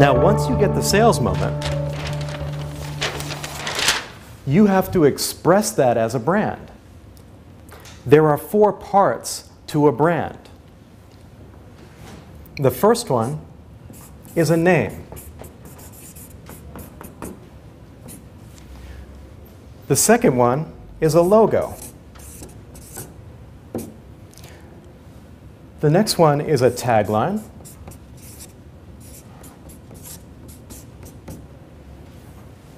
Now, once you get the sales moment, you have to express that as a brand. There are 4 parts to a brand. The first one is a name. The second one is a logo. The next one is a tagline.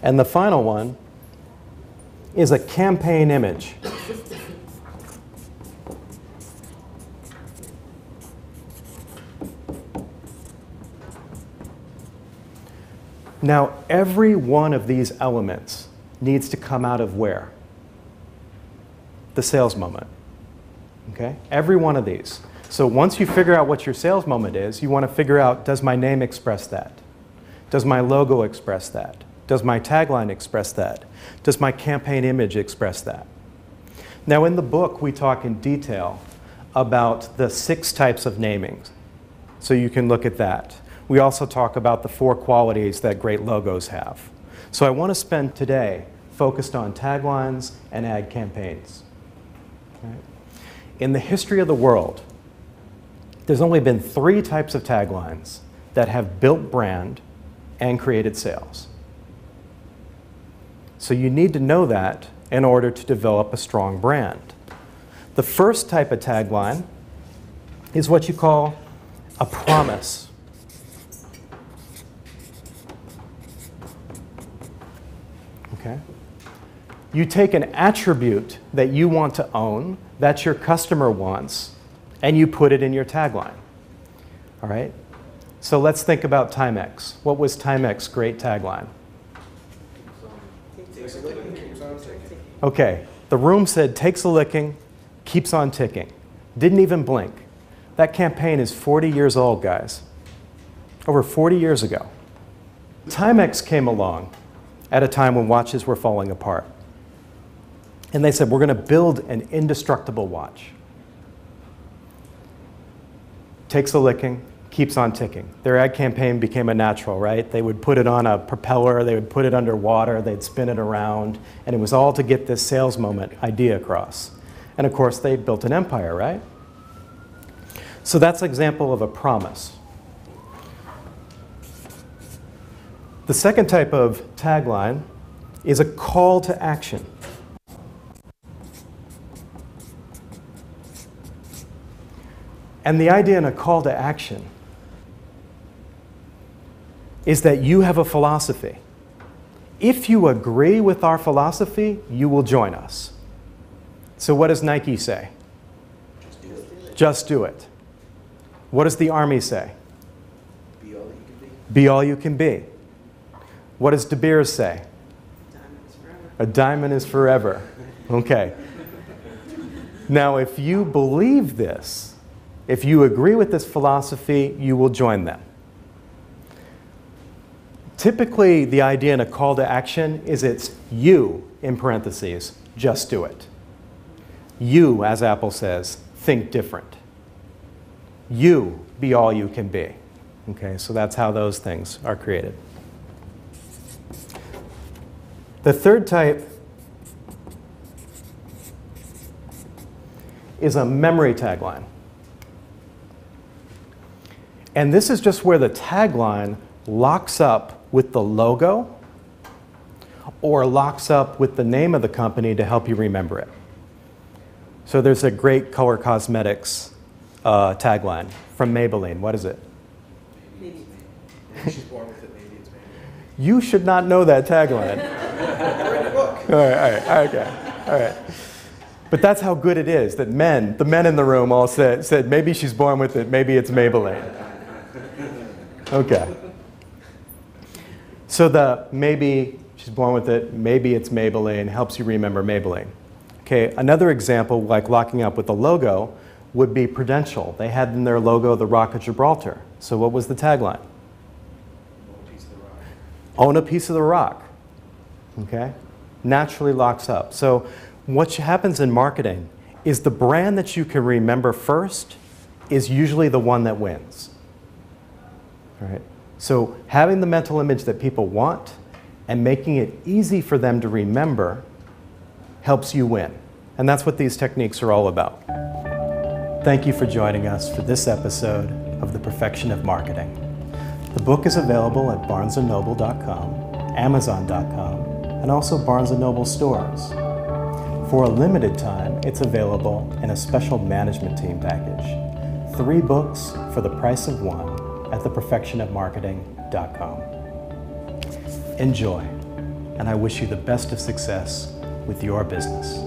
And the final one is a campaign image. Now, every one of these elements needs to come out of where? The sales moment. Okay? Every one of these. So once you figure out what your sales moment is, you want to figure out, does my name express that? Does my logo express that? Does my tagline express that? Does my campaign image express that? Now, in the book, we talk in detail about the 6 types of naming. So you can look at that. We also talk about the 4 qualities that great logos have. So I want to spend today focused on taglines and ad campaigns. Right? In the history of the world, there's only been 3 types of taglines that have built brand and created sales. So you need to know that in order to develop a strong brand. The first type of tagline is what you call a promise. Okay? You take an attribute that you want to own, that your customer wants, and you put it in your tagline. All right? So let's think about Timex. What was Timex's great tagline? Okay, the room said, takes a licking, keeps on ticking. Didn't even blink. That campaign is 40 years old, guys. Over 40 years ago. Timex came along at a time when watches were falling apart. And they said, we're going to build an indestructible watch. Takes a licking, keeps on ticking. Their ad campaign became a natural, right? They would put it on a propeller, they would put it underwater, they'd spin it around, and it was all to get this sales moment idea across. And of course, they built an empire, right? So that's an example of a promise. The second type of tagline is a call to action. And the idea in a call to action is that you have a philosophy. If you agree with our philosophy, you will join us. So what does Nike say? Just do it. What does the Army say? Be all you can be. Be all you can be. What does De Beers say? A diamond is forever. Okay. Now, if you believe this, if you agree with this philosophy, you will join them. Typically, the idea in a call to action is it's you, in parentheses, just do it. You, as Apple says, think different. You, be all you can be. Okay, so that's how those things are created. The third type is a memory tagline. And this is just where the tagline locks up with the logo or locks up with the name of the company to help you remember it. So there's a great color cosmetics tagline from Maybelline. What is it? Maybe she's born with it, maybe it's maybe. You should not know that tagline. All right, okay, all right. But that's how good it is that the men in the room all said maybe she's born with it, maybe it's Maybelline. Okay. So the maybe she's born with it, maybe it's Maybelline, helps you remember Maybelline. Okay, another example like locking up with the logo would be Prudential. They had in their logo the Rock of Gibraltar. So what was the tagline? Own a piece of the rock. Own a piece of the rock. Okay? Naturally locks up. So what happens in marketing is the brand that you can remember first is usually the one that wins. All right? So having the mental image that people want and making it easy for them to remember helps you win. And that's what these techniques are all about. Thank you for joining us for this episode of The Perfection of Marketing. The book is available at barnesandnoble.com, amazon.com, and also Barnes & Noble stores. For a limited time, it's available in a special management team package. 3 books for the price of 1 at theperfectionofmarketing.com. Enjoy, and I wish you the best of success with your business.